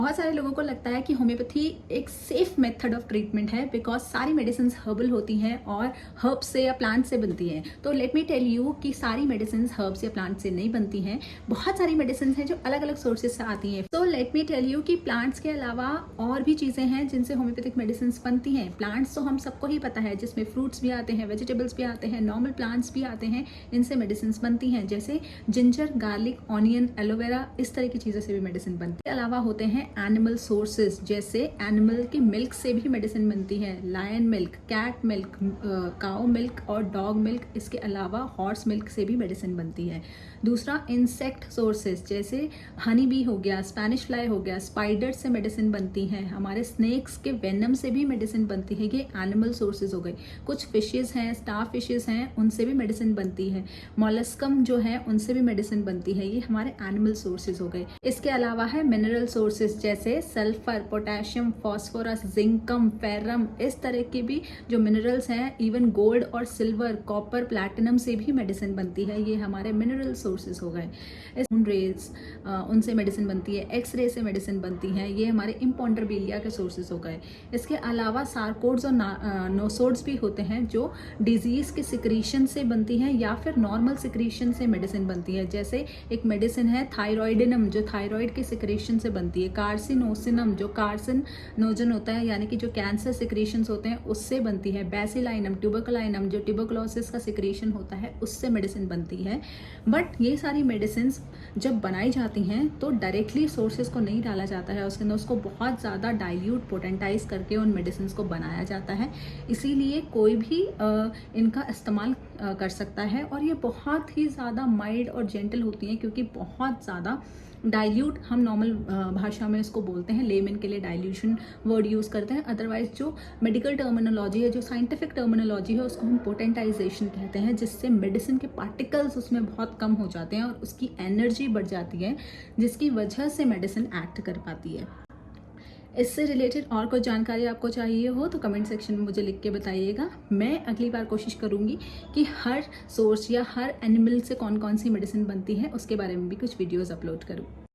बहुत सारे लोगों को लगता है कि होम्योपैथी एक सेफ मेथड ऑफ ट्रीटमेंट है बिकॉज सारी मेडिसिन हर्बल होती हैं और हर्ब्स से या प्लांट से बनती हैं। तो लेट मी टेल यू कि सारी मेडिसिन हर्ब्स या प्लांट से नहीं बनती हैं। बहुत सारी मेडिसिन हैं जो अलग अलग सोर्सेज से आती हैं। तो लेट मी टेल यू कि प्लांट्स के अलावा और भी चीज़ें हैं जिनसे होम्योपैथिक मेडिसिन बनती हैं। प्लांट्स तो हम सबको ही पता है, जिसमें फ्रूट्स भी आते हैं, वेजिटेबल्स भी आते हैं, नॉर्मल प्लांट्स भी आते हैं, इनसे मेडिसिन बनती हैं। जैसे जिंजर, गार्लिक, ऑनियन, एलोवेरा, इस तरह की चीज़ों से भी मेडिसिन बनती है। इसके अलावा होते हैं एनिमल सोर्सेज, जैसे एनिमल के मिल्क से भी मेडिसिन बनती है। Lion milk, cat milk, cow milk और डॉग मिल्क। इसके अलावा हॉर्स मिल्क से भी मेडिसिन बनती है। दूसरा इंसेक्ट सोर्सेज, जैसे हनी बी हो गया, स्पेनिश फ्लाई हो गया, स्पाइडर से मेडिसिन बनती है। हमारे स्नेक्स के वेनम से भी मेडिसिन बनती है। ये एनिमल सोर्सेज हो गए। कुछ फिशेज हैं, स्टार फिशेज हैं, उनसे भी मेडिसिन बनती है। मॉलस्कम जो है उनसे भी मेडिसिन बनती है। ये हमारे एनिमल सोर्सेज हो गए। इसके अलावा है मिनरल सोर्सेज, जैसे सल्फर, पोटेशियम, फास्फोरस, जिंकम, फेरम, इस तरह के भी जो मिनरल्स हैं। इवन गोल्ड और सिल्वर, कॉपर, प्लैटिनम से भी मेडिसिन बनती है। ये हमारे मिनरल सोर्सेज हो गए। मून रेज, उनसे मेडिसिन बनती है। एक्सरे से मेडिसिन बनती है। ये हमारे इम्पॉन्टरबिलिया के सोर्सेज हो गए। इसके अलावा सार्कोड्स और नोसोड्स भी होते हैं जो डिजीज के सिक्रीशन से बनती हैं या फिर नॉर्मल सिक्रीशन से मेडिसिन बनती है। जैसे एक मेडिसिन है थायरॉइडिनम, जो थायराइड के सिक्रीशन से बनती है। कार्सिनोसिनम, जो कार्सिनोजन होता है, यानी कि जो कैंसर सिक्रीशंस होते हैं उससे बनती है। बेसिलाइनम, ट्यूबरकुलाइनम, जो ट्यूबरकुलोसिस का सिक्रीशन होता है उससे मेडिसिन बनती है। बट ये सारी मेडिसिन जब बनाई जाती हैं तो डायरेक्टली सोर्सेज को नहीं डाला जाता है उसके अंदर, उसको बहुत ज़्यादा डाइल्यूट, पोटेंटाइज करके उन मेडिसिन को बनाया जाता है। इसीलिए कोई भी इनका इस्तेमाल कर सकता है और ये बहुत ही ज़्यादा माइल्ड और जेंटल होती हैं, क्योंकि बहुत ज़्यादा डाइल्यूट, हम नॉर्मल भाषा में इसको बोलते हैं, लेमन के लिए डाइल्यूशन वर्ड यूज़ करते हैं। अदरवाइज जो मेडिकल टर्मिनोलॉजी है, जो साइंटिफिक टर्मिनोलॉजी है, उसको हम पोटेंटाइजेशन कहते हैं, जिससे मेडिसिन के पार्टिकल्स उसमें बहुत कम हो जाते हैं और उसकी एनर्जी बढ़ जाती है, जिसकी वजह से मेडिसिन एक्ट कर पाती है। इससे रिलेटेड और कोई जानकारी आपको चाहिए हो तो कमेंट सेक्शन में मुझे लिख के बताइएगा। मैं अगली बार कोशिश करूँगी कि हर सोर्स या हर एनिमल से कौन कौन सी मेडिसिन बनती है उसके बारे में भी कुछ वीडियोज़ अपलोड करूँ।